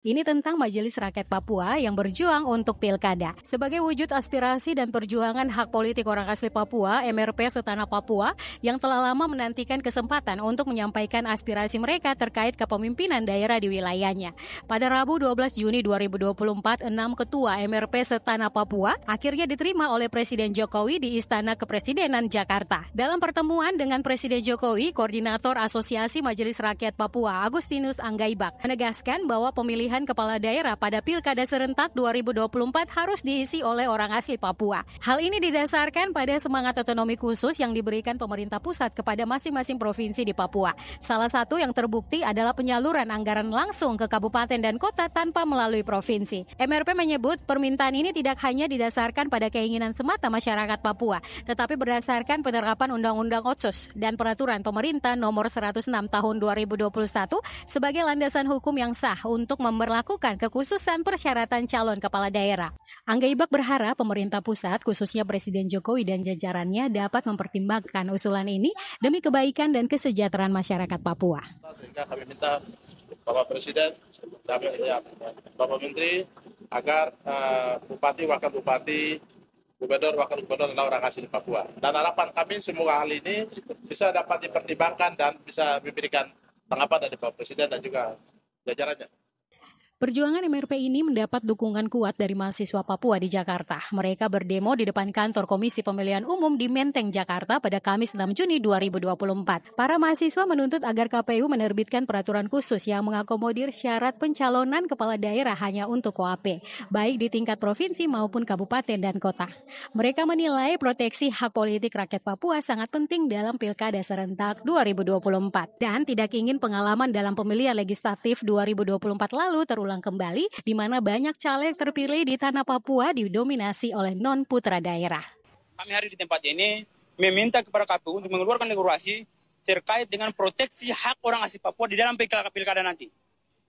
Ini tentang Majelis Rakyat Papua yang berjuang untuk pilkada. Sebagai wujud aspirasi dan perjuangan hak politik orang asli Papua, MRP Setanah Papua yang telah lama menantikan kesempatan untuk menyampaikan aspirasi mereka terkait kepemimpinan daerah di wilayahnya. Pada Rabu 12 Juni 2024, 6 ketua MRP Setanah Papua akhirnya diterima oleh Presiden Jokowi di Istana Kepresidenan Jakarta. Dalam pertemuan dengan Presiden Jokowi, Koordinator Asosiasi Majelis Rakyat Papua, Agustinus Anggaibak, menegaskan bahwa pemilihan kepala daerah pada Pilkada serentak 2024 harus diisi oleh orang asli Papua. Hal ini didasarkan pada semangat otonomi khusus yang diberikan pemerintah pusat kepada masing-masing provinsi di Papua. Salah satu yang terbukti adalah penyaluran anggaran langsung ke kabupaten dan kota tanpa melalui provinsi. MRP menyebut permintaan ini tidak hanya didasarkan pada keinginan semata masyarakat Papua, tetapi berdasarkan penerapan Undang-Undang Otsus dan Peraturan Pemerintah Nomor 106 Tahun 2021 sebagai landasan hukum yang sah untuk memberlakukan kekhususan persyaratan calon kepala daerah. Anggaibak berharap pemerintah pusat, khususnya Presiden Jokowi dan jajarannya dapat mempertimbangkan usulan ini demi kebaikan dan kesejahteraan masyarakat Papua. Sehingga kami minta Bapak Presiden dan Bapak Menteri agar Bupati, Wakil Bupati, Gubernur, Wakil Gubernur adalah orang asli Papua. Dan harapan kami semoga hal ini bisa dapat dipertimbangkan dan bisa memberikan tanggapan dari Bapak Presiden dan juga jajarannya. Perjuangan MRP ini mendapat dukungan kuat dari mahasiswa Papua di Jakarta. Mereka berdemo di depan kantor Komisi Pemilihan Umum di Menteng, Jakarta pada Kamis 6 Juni 2024. Para mahasiswa menuntut agar KPU menerbitkan peraturan khusus yang mengakomodir syarat pencalonan kepala daerah hanya untuk KOAP, baik di tingkat provinsi maupun kabupaten dan kota. Mereka menilai proteksi hak politik rakyat Papua sangat penting dalam Pilkada serentak 2024 dan tidak ingin pengalaman dalam pemilihan legislatif 2024 lalu terulang kembali, di mana banyak caleg terpilih di tanah Papua didominasi oleh non-putra daerah. Kami hari di tempat ini meminta kepada KPU untuk mengeluarkan regulasi terkait dengan proteksi hak orang asli Papua di dalam pilkada nanti.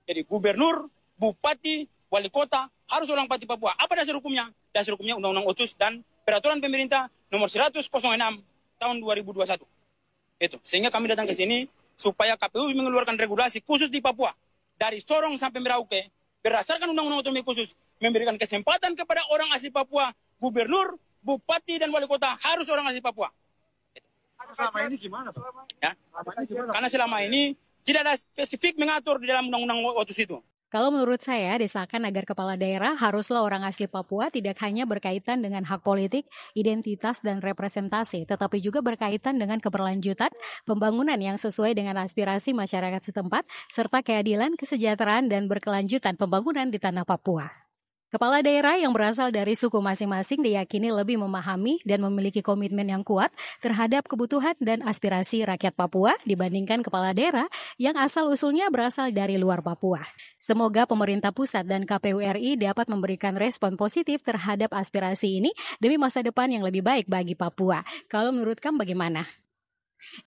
Jadi gubernur, bupati, wali kota harus orang pati Papua. Apa dasar hukumnya? Dasar hukumnya Undang-Undang Otsus dan Peraturan Pemerintah Nomor 106 Tahun 2021. Itu. Sehingga kami datang ke sini supaya KPU mengeluarkan regulasi khusus di Papua. Dari Sorong sampai Merauke, berdasarkan Undang-Undang Otonomi Khusus, memberikan kesempatan kepada orang asli Papua, gubernur, bupati, dan wali kota harus orang asli Papua. Selama ini gimana, Pak? Ya? Karena selama ini tidak ada spesifik mengatur di dalam Undang-Undang Otsus itu. Kalau menurut saya, desakan agar kepala daerah haruslah orang asli Papua tidak hanya berkaitan dengan hak politik, identitas, dan representasi, tetapi juga berkaitan dengan keberlanjutan, pembangunan yang sesuai dengan aspirasi masyarakat setempat, serta keadilan, kesejahteraan, dan berkelanjutan pembangunan di tanah Papua. Kepala daerah yang berasal dari suku masing-masing diyakini lebih memahami dan memiliki komitmen yang kuat terhadap kebutuhan dan aspirasi rakyat Papua dibandingkan kepala daerah yang asal-usulnya berasal dari luar Papua. Semoga pemerintah pusat dan KPU RI dapat memberikan respon positif terhadap aspirasi ini demi masa depan yang lebih baik bagi Papua. Kalau menurut kamu bagaimana?